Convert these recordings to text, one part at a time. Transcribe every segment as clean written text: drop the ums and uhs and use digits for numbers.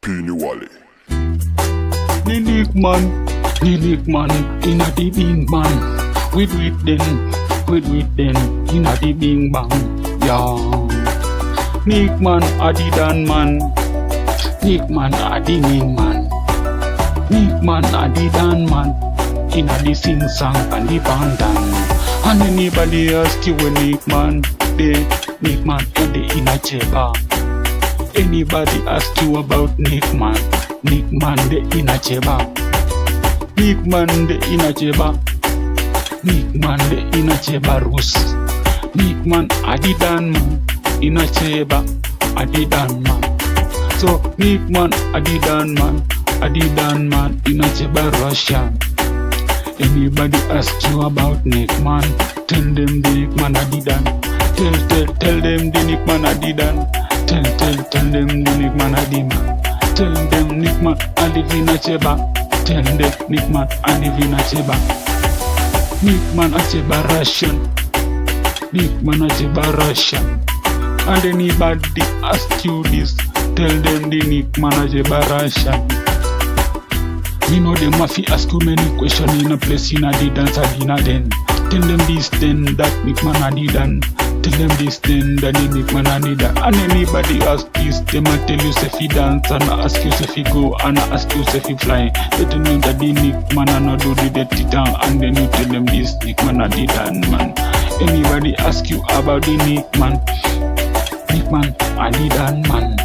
Wally. NIKMAN, inna the big man. We do it then, inna the big bang. Yeah. NIKMAN a the dan man. NIKMAN a the main man. NIKMAN a the dan man. Inna the sing song and the pandan. And anybody ask you where NIKMAn dey, NIKMAn dey inna cheba. Anybody ask you about NIKMAn, NIKMAn dey inna cheba. NIKMAn dey inna cheba. NIKMAn dey inna cheba rus. NIKMAn a the dan man inna cheba, a the dan man. So NIKMAn a the dan man inna cheba Russia. Anybody ask you about NIKMAn, tell them the NIKMAn a the dan. Tell them the NIKMAn a the dan. Tell them the NIKMAn a the man. Tell them NIKMAn a live in a cheba. Tell them NIKMAn a live in a cheba. NIKMAn a cheba Russian. NIKMAn a cheba Russian. And anybody ask you this, tell them the NIKMAn a cheba Russian. You know them mafi ask you many questions in a place in a the dance arena then. Tell them this then that NIKMAn a the dan. Tell them this then that the NIKMAn a the dan. And anybody ask this, them a tell you if he dance and ask you if he go and ask you if he fly. Let them know that the NIKMAn a no do the dirty down, and then you tell them this NIKMAn a the dan man. Anybody ask you about the NIKMAn, NIKMAn a the dan man.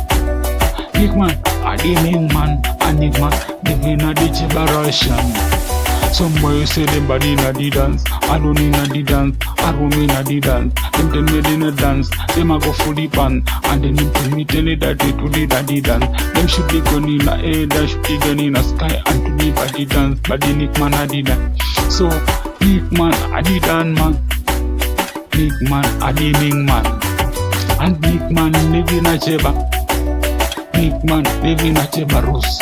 NIKMAn a the main man, and NIKMAn living a the cheba Russian. Some boys say them body inna the dance, alone inna the dance, a room inna the dance. Them tell me they no dance, them a go full the pan, and then them tell me that they do the daddy dance. Them shoot the gun inna air, they shoot the gun inna sky, and to the body dance, but the NIKMAn a the dance. So NIKMAn a the dan man, NIKMAn a the main man, and NIKMAn live in a cheba. NIKMAn live in a cheba Rus.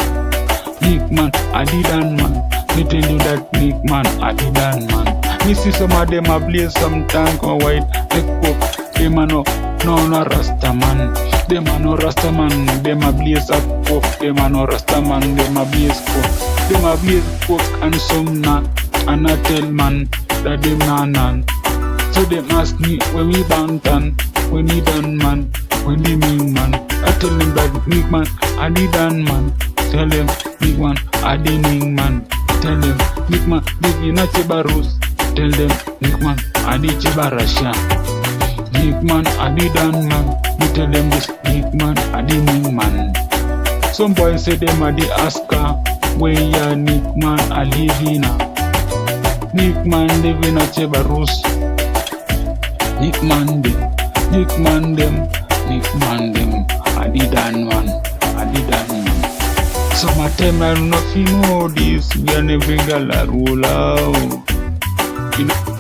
NIKMAn a the dan man. Me tell you that NIKMAn a the dan man. Me see some of them a blaze some tank or white like coke. Them a no Rasta man. Them a no Rasta man. Them a blaze up coke. Them a no Rasta man. Them a blaze coke. Them a blaze coke and some na. And I tell man that them na nan. So them ask me when we bantan, when we dan man, when the main man. I tell them that NIKMAn a the dan man. Tell them NIKMAn a the main man. Tell them NIKMAn live in a cheba Rus. Tell them NIKMAn a the cheba Russia. NIKMAn a the dan man. You tell them this NIKMAn a the main man. Some boys say them a the Oscar, where ya NIKMAn a live in a. NIKMAn live in a cheba Rus. NIKMAn them a the dan man, a the dan man. Some of them are not know this, we are never gonna roll out. You know.